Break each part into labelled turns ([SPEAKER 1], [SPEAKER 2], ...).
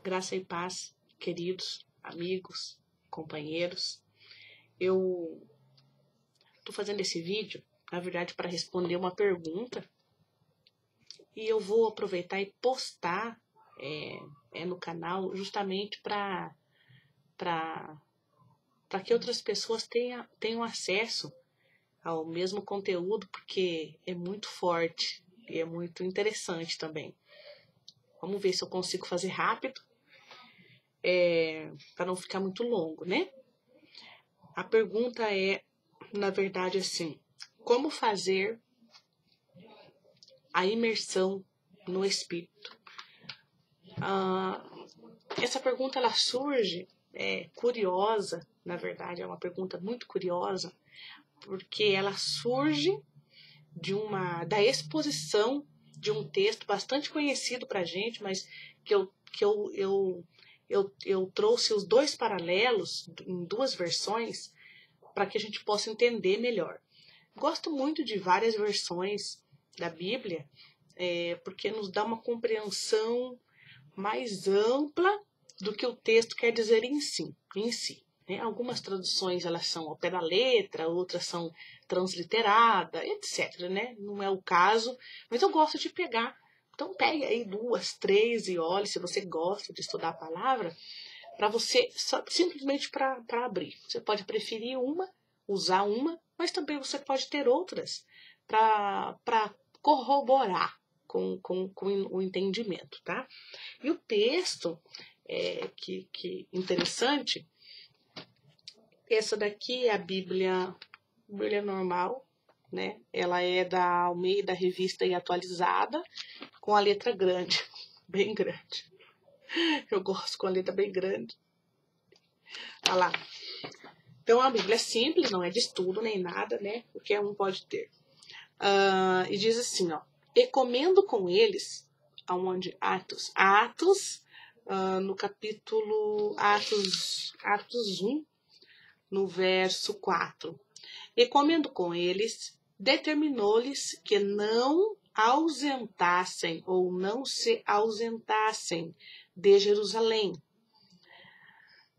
[SPEAKER 1] Graça e paz, queridos amigos, companheiros. Eu estou fazendo esse vídeo, na verdade, para responder uma pergunta. E eu vou aproveitar e postar no canal justamente para que outras pessoas tenham acesso ao mesmo conteúdo, porque é muito forte e é muito interessante também. Vamos ver se eu consigo fazer rápido, para não ficar muito longo, né? A pergunta é, na verdade, assim: como fazer a imersão no Espírito? Essa pergunta ela surge curiosa, na verdade, é uma pergunta muito curiosa, porque ela surge da exposição de um texto bastante conhecido para a gente, mas que eu trouxe os dois paralelos em duas versões para que a gente possa entender melhor. Gosto muito de várias versões da Bíblia, porque nos dá uma compreensão mais ampla do que o texto quer dizer em si. Né? Algumas traduções elas são ao pé da letra, outras são transliteradas, etc. Né? Não é o caso, mas eu gosto de pegar. Então pegue aí 2, 3 e olhe se você gosta de estudar a palavra, para você simplesmente para abrir. Você pode preferir usar uma, mas também você pode ter outras para corroborar com o entendimento, tá? E o texto, que interessante, essa daqui é a Bíblia normal, né? Ela é da Almeida Revista e Atualizada, com a letra grande, bem grande. Eu gosto com a letra bem grande. Olha lá. Então a Bíblia é simples, não é de estudo nem nada, né? Qualquer um pode ter. E diz assim, ó: e comendo com eles, aonde? Atos, no capítulo Atos 1, no verso 4. E comendo com eles, determinou-lhes que não ausentassem ou não se ausentassem de Jerusalém,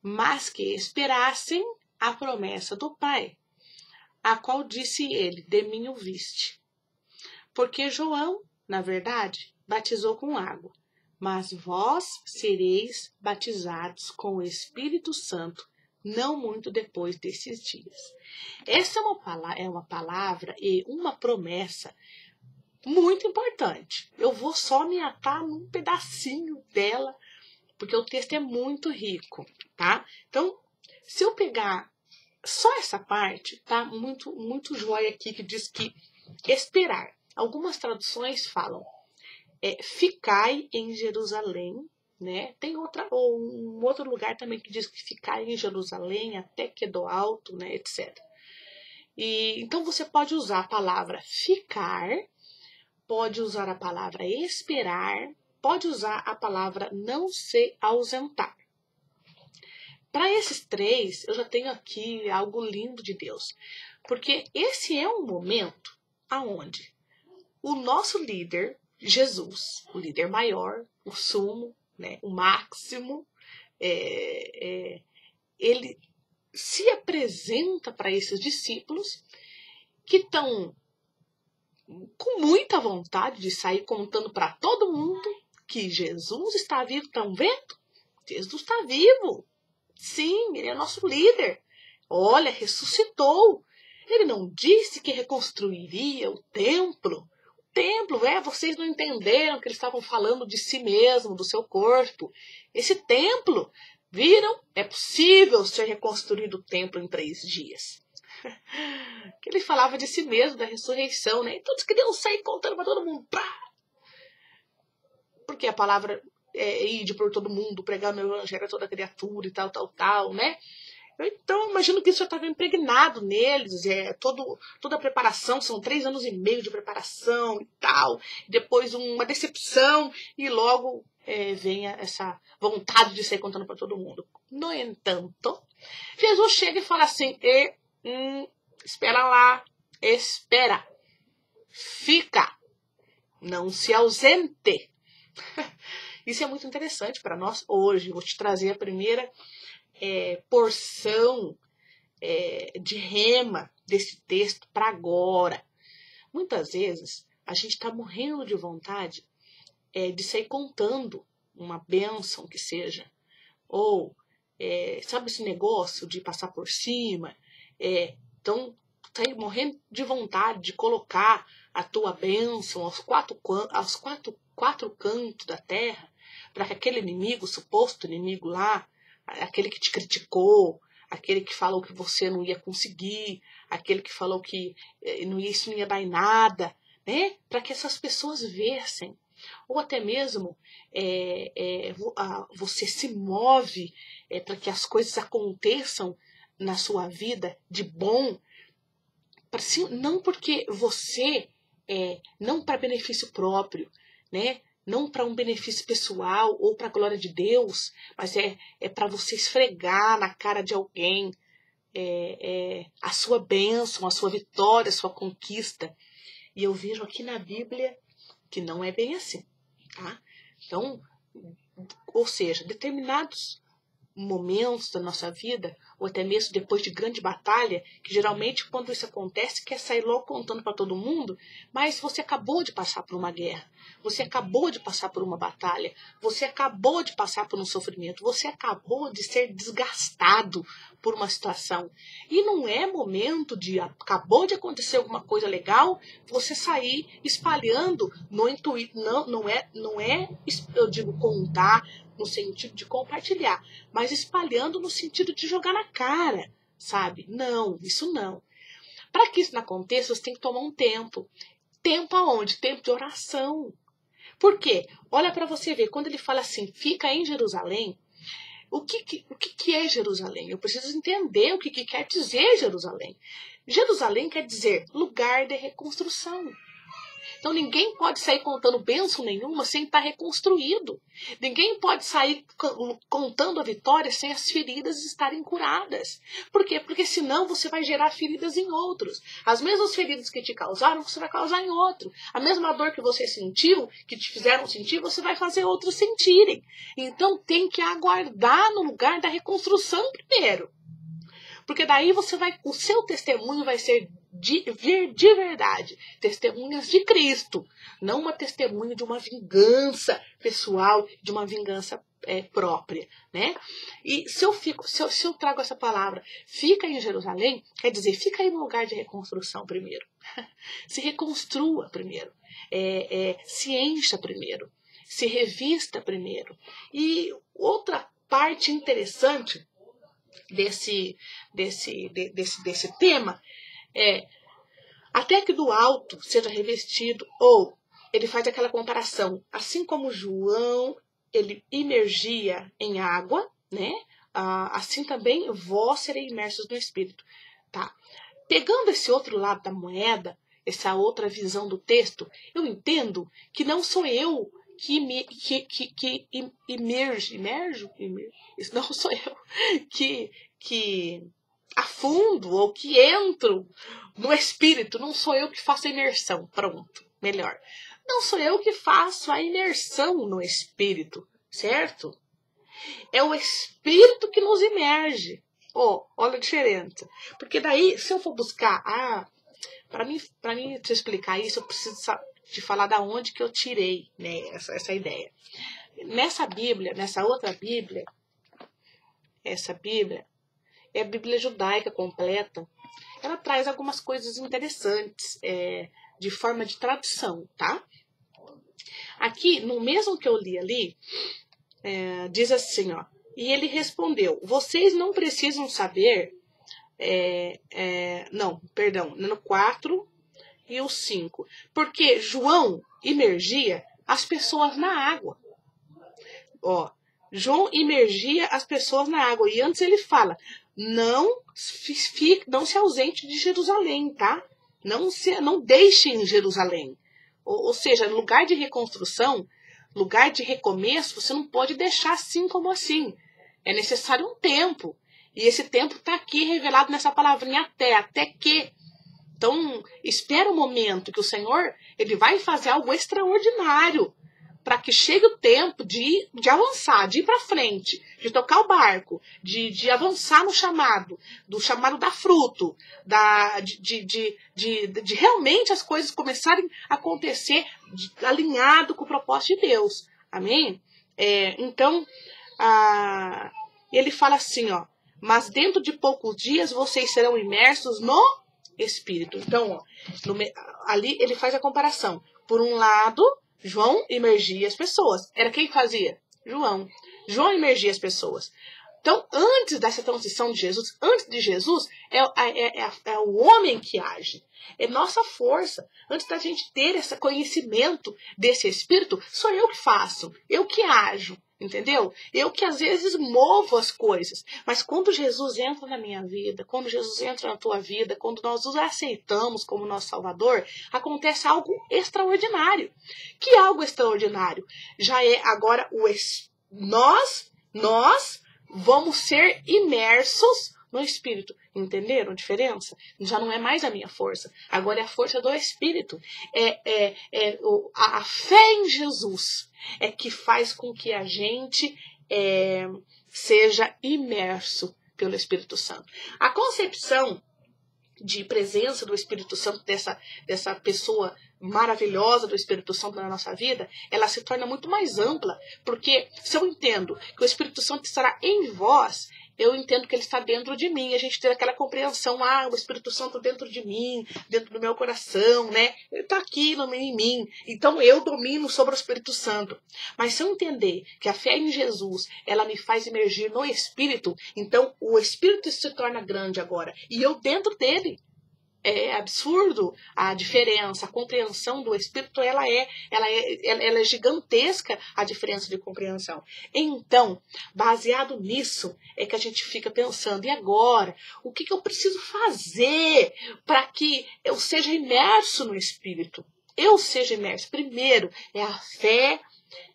[SPEAKER 1] mas que esperassem a promessa do Pai, a qual disse ele: de mim ouviste. Porque João, na verdade, batizou com água, mas vós sereis batizados com o Espírito Santo, não muito depois desses dias. Essa é uma palavra e uma promessa muito importante. Eu vou só me atar num pedacinho dela, porque o texto é muito rico, tá? Então, se eu pegar só essa parte, tá muito jóia aqui, que diz que esperar. Algumas traduções falam ficai em Jerusalém, né? Tem um outro lugar também que diz que ficai em Jerusalém até que do alto, né, etc. E então você pode usar a palavra ficar, pode usar a palavra esperar, pode usar a palavra não se ausentar. Para esses três, eu já tenho aqui algo lindo de Deus, porque esse é um momento aonde o nosso líder, Jesus, o líder maior, o sumo, né, o máximo, ele se apresenta para esses discípulos que estão com muita vontade de sair contando para todo mundo que Jesus está vivo. Estão vendo? Jesus está vivo. Sim, ele é nosso líder. Olha, ressuscitou. Ele não disse que reconstruiria o templo. Vocês não entenderam que eles estavam falando de si mesmo, do seu corpo. Esse templo, viram? É possível ser reconstruído o templo em 3 dias. Que ele falava de si mesmo, da ressurreição, né? Então eles queriam sair contando para todo mundo. Pá! Porque a palavra ide por todo mundo, pregar o meu evangelho a toda criatura e tal, né? Então, imagino que isso já estava impregnado neles, toda a preparação, são 3 anos e meio de preparação e tal, depois uma decepção e logo vem essa vontade de sair contando para todo mundo. No entanto, Jesus chega e fala assim: espera lá, espera, fica, não se ausente. Isso é muito interessante para nós hoje. Vou te trazer a primeira porção de rema desse texto para agora. Muitas vezes a gente está morrendo de vontade de sair contando uma bênção que seja. Ou, sabe esse negócio de passar por cima? Então, sair morrendo de vontade de colocar a tua bênção aos quatro cantos da terra, para que aquele inimigo, suposto inimigo lá, aquele que te criticou, aquele que falou que você não ia conseguir, aquele que falou que isso não ia dar em nada, né? Para que essas pessoas vissem. Ou até mesmo você se move para que as coisas aconteçam na sua vida de bom, não porque você, não para benefício próprio, né? Não para um benefício pessoal ou para a glória de Deus, mas é para você esfregar na cara de alguém a sua bênção, a sua vitória, a sua conquista. E eu vejo aqui na Bíblia que não é bem assim, tá? Então, ou seja, determinados momentos da nossa vida, ou até mesmo depois de grande batalha, que geralmente quando isso acontece, quer sair logo contando para todo mundo, mas você acabou de passar por uma guerra, você acabou de passar por uma batalha, você acabou de passar por um sofrimento, você acabou de ser desgastado por uma situação. E não é momento de, acabou de acontecer alguma coisa legal, você sair espalhando no intuito, não é, eu digo contar, no sentido de compartilhar, mas espalhando no sentido de jogar na cara, sabe? Não, isso não. Para que isso não aconteça, você tem que tomar um tempo. Tempo aonde? Tempo de oração. Por quê? Olha para você ver, quando ele fala assim, fica em Jerusalém, o que é Jerusalém? Eu preciso entender o que quer dizer Jerusalém. Jerusalém quer dizer lugar de reconstrução. Então ninguém pode sair contando bênção nenhuma sem estar reconstruído. Ninguém pode sair contando a vitória sem as feridas estarem curadas. Por quê? Porque senão você vai gerar feridas em outros. As mesmas feridas que te causaram, você vai causar em outro. A mesma dor que você sentiu, que te fizeram sentir, você vai fazer outros sentirem. Então tem que aguardar no lugar da reconstrução primeiro. Porque daí o seu testemunho vai ser de verdade, testemunhas de Cristo, não uma testemunha de uma vingança pessoal, de uma vingança própria, né? E se eu trago essa palavra, fica em Jerusalém, quer dizer, fica aí no lugar de reconstrução primeiro, se reconstrua primeiro, se encha primeiro, se revista primeiro. E outra parte interessante desse tema até que do alto seja revestido, ou ele faz aquela comparação, assim como João ele imergia em água, né? Assim também vós sereis imersos no Espírito, tá? Pegando esse outro lado da moeda, essa outra visão do texto, eu entendo que não sou eu que imerjo, isso não sou eu que afundo ou que entro no Espírito, não sou eu que faço a imersão, pronto, melhor. Não sou eu que faço a imersão no Espírito, certo? É o Espírito que nos imerge. Olha a diferença. Porque daí, se eu for buscar, para mim te explicar isso, eu preciso de falar da onde que eu tirei, né, essa ideia. Nessa Bíblia, nessa outra Bíblia, essa Bíblia é a Bíblia judaica completa. Ela traz algumas coisas interessantes de forma de tradução, tá? Aqui, no mesmo que eu li ali, diz assim, ó. E ele respondeu, vocês não precisam saber... no 4 e o 5. Porque João imergia as pessoas na água. João imergia as pessoas na água. E antes ele fala, não se ausente de Jerusalém, tá? Não deixem Jerusalém. Ou seja, lugar de reconstrução, lugar de recomeço, você não pode deixar assim como assim. É necessário um tempo. E esse tempo está aqui revelado nessa palavrinha até que. Então, espera o momento que o Senhor ele vai fazer algo extraordinário para que chegue o tempo de avançar, de ir para frente, de tocar o barco, de avançar no chamado, do chamado dar fruto, de realmente as coisas começarem a acontecer alinhado com o propósito de Deus. Amém? Então, ele fala assim, ó, mas dentro de poucos dias vocês serão imersos no Espírito. Então, ó, ali ele faz a comparação. Por um lado, João imergia as pessoas. Era quem fazia? João. João imergia as pessoas. Então, antes dessa transição de Jesus, antes de Jesus, é o homem que age. É nossa força. Antes da gente ter esse conhecimento desse Espírito, sou eu que faço. Eu que ajo. Entendeu? Eu que às vezes movo as coisas. Mas quando Jesus entra na minha vida, quando Jesus entra na tua vida, quando nós os aceitamos como nosso Salvador, acontece algo extraordinário. Que algo extraordinário? Já é agora nós vamos ser imersos no Espírito. Entenderam a diferença? Já não é mais a minha força. Agora é a força do Espírito. A fé em Jesus é que faz com que a gente seja imerso pelo Espírito Santo. A concepção de presença do Espírito Santo, dessa pessoa maravilhosa do Espírito Santo na nossa vida, ela se torna muito mais ampla, porque se eu entendo que o Espírito Santo estará em vós, eu entendo que ele está dentro de mim. A gente tem aquela compreensão, o Espírito Santo dentro de mim, dentro do meu coração, né? Ele está aqui em mim. Então eu domino sobre o Espírito Santo. Mas se eu entender que a fé em Jesus, ela me faz emergir no Espírito, então o Espírito se torna grande agora. E eu dentro dele. É absurdo a diferença, a compreensão do Espírito, ela é gigantesca, a diferença de compreensão. Então, baseado nisso, é que a gente fica pensando, e agora? O que eu preciso fazer para que eu seja imerso no Espírito? Eu seja imerso. Primeiro, é a fé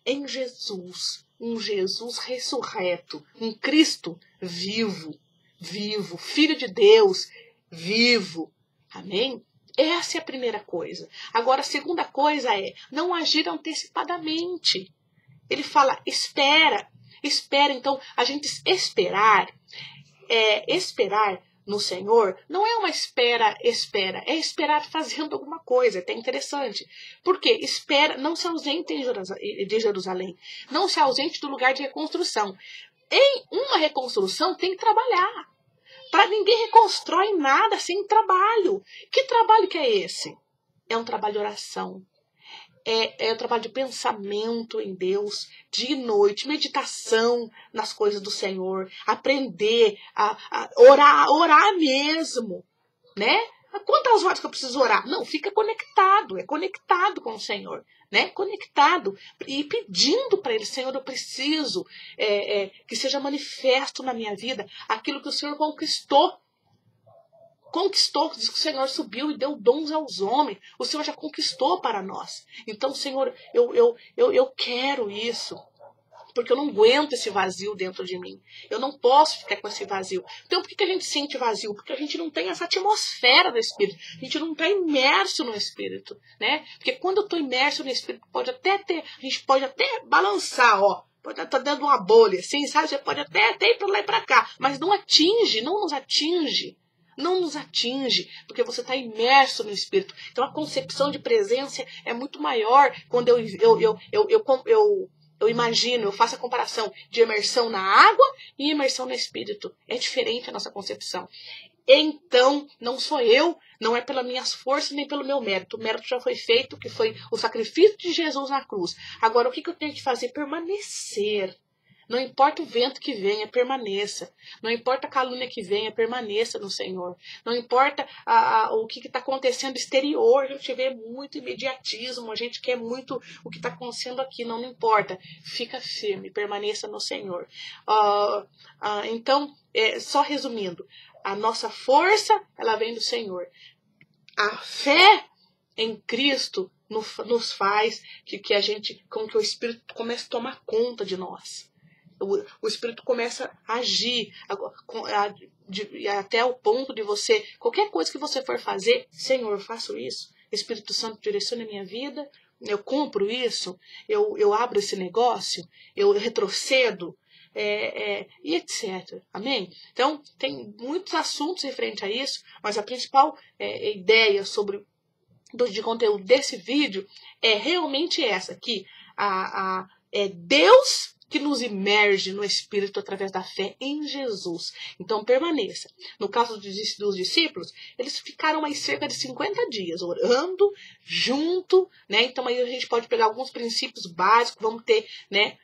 [SPEAKER 1] em Jesus, um Jesus ressurreto, um Cristo vivo, Filho de Deus, vivo. Amém? Essa é a primeira coisa. Agora, a segunda coisa é não agir antecipadamente. Ele fala, espera. Então, a gente esperar no Senhor não é uma espera, é esperar fazendo alguma coisa. É até interessante. Porque espera, não se ausente de Jerusalém, não se ausente do lugar de reconstrução. Em uma reconstrução tem que trabalhar. Para ninguém reconstrói nada sem trabalho. Que trabalho que é esse? É um trabalho de oração. É um trabalho de pensamento em Deus, dia e noite, meditação nas coisas do Senhor, aprender a orar mesmo, né? Quantas horas que eu preciso orar? Não, fica conectado, conectado com o Senhor, né? Conectado e pedindo para Ele, Senhor, eu preciso que seja manifesto na minha vida aquilo que o Senhor conquistou, diz que o Senhor subiu e deu dons aos homens, o Senhor já conquistou para nós. Então, Senhor, eu quero isso. Porque eu não aguento esse vazio dentro de mim. Eu não posso ficar com esse vazio. Então, por que a gente sente vazio? Porque a gente não tem essa atmosfera do Espírito. A gente não está imerso no Espírito, né? Porque quando eu estou imerso no Espírito, a gente pode até balançar, ó. Pode estar dentro de uma bolha, assim, sabe? Você pode até ir para lá e para cá. Mas não nos atinge. Não nos atinge, porque você está imerso no Espírito. Então, a concepção de presença é muito maior quando eu imagino, eu faço a comparação de imersão na água e imersão no Espírito. É diferente a nossa concepção. Então, não sou eu, não é pelas minhas forças nem pelo meu mérito. O mérito já foi feito, que foi o sacrifício de Jesus na cruz. Agora, o que eu tenho que fazer? Permanecer. Não importa o vento que venha, permaneça. Não importa a calúnia que venha, permaneça no Senhor. Não importa o que está acontecendo exterior. A gente vê muito imediatismo, a gente quer muito o que está acontecendo aqui. Não importa. Fica firme, permaneça no Senhor. Então, só resumindo, a nossa força, ela vem do Senhor. A fé em Cristo nos faz com que o Espírito comece a tomar conta de nós. O Espírito começa a agir até o ponto de qualquer coisa que você for fazer, Senhor, eu faço isso. Espírito Santo, direciona a minha vida, eu compro isso, eu abro esse negócio, eu retrocedo, e etc. Amém? Então, tem muitos assuntos referente a isso, mas a principal ideia de conteúdo desse vídeo é realmente essa, que é Deus que nos imerge no Espírito através da fé em Jesus. Então permaneça. No caso dos discípulos, eles ficaram mais cerca de 50 dias orando junto, né? Então aí a gente pode pegar alguns princípios básicos, vamos ter, né,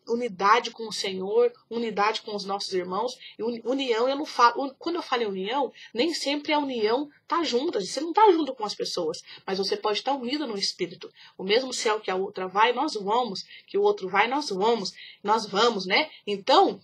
[SPEAKER 1] unidade com o Senhor, unidade com os nossos irmãos. E união, eu não falo, quando eu falo em união, nem sempre a união tá junta. Você não tá junto com as pessoas, mas você pode estar unido no Espírito. O mesmo céu que a outra vai, nós vamos. Que o outro vai, nós vamos, né? Então,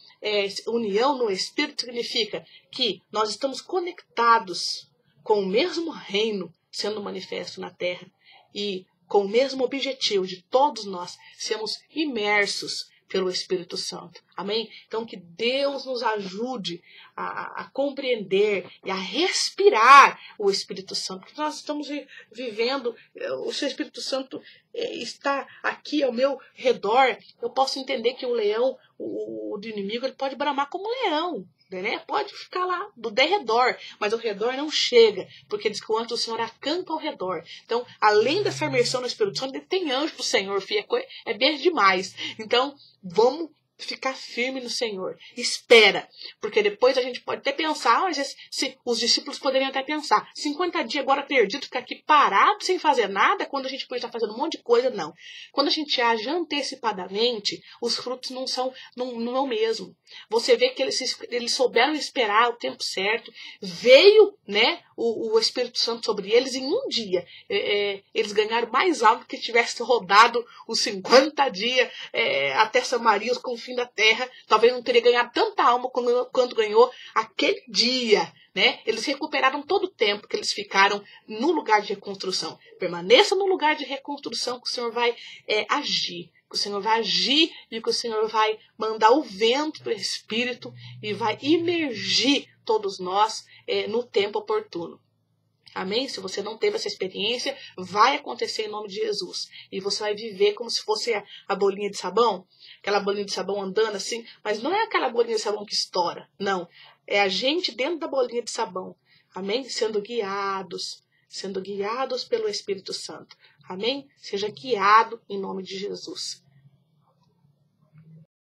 [SPEAKER 1] união no Espírito significa que nós estamos conectados com o mesmo reino sendo manifesto na terra e com o mesmo objetivo de todos nós sermos imersos pelo Espírito Santo. Amém? Então, que Deus nos ajude a compreender e a respirar o Espírito Santo. Porque nós estamos vivendo, o seu Espírito Santo está aqui ao meu redor. Eu posso entender que o leão, o do inimigo, ele pode bramar como um leão. Né? Pode ficar lá do derredor, mas o redor não chega, porque diz que o anjo do Senhor acampa ao redor. Então, além dessa imersão no Espírito Santo, tem anjo do Senhor, filho, é bem demais. Então, vamos ficar firme no Senhor. Espera, porque depois a gente pode até pensar, mas se os discípulos poderiam até pensar, 50 dias agora perdido, ficar aqui parado sem fazer nada, quando a gente pode estar fazendo um monte de coisa, não. Quando a gente age antecipadamente, os frutos não é o mesmo. Você vê que eles souberam esperar o tempo certo, veio, né, o Espírito Santo sobre eles em um dia. Eles ganharam mais algo que tivesse rodado os 50 dias até Samaria, com o fim da terra. Talvez não teria ganhado tanta alma quanto ganhou aquele dia. Né? Eles recuperaram todo o tempo que eles ficaram no lugar de reconstrução. Permaneça no lugar de reconstrução, que o Senhor vai agir. Que o Senhor vai agir e que o Senhor vai mandar o vento do Espírito e vai imergir todos nós no tempo oportuno. Amém? Se você não teve essa experiência, vai acontecer em nome de Jesus. E você vai viver como se fosse a bolinha de sabão. Aquela bolinha de sabão andando assim. Mas não é aquela bolinha de sabão que estoura. Não. É a gente dentro da bolinha de sabão. Amém? Sendo guiados pelo Espírito Santo. Amém? Seja guiado em nome de Jesus.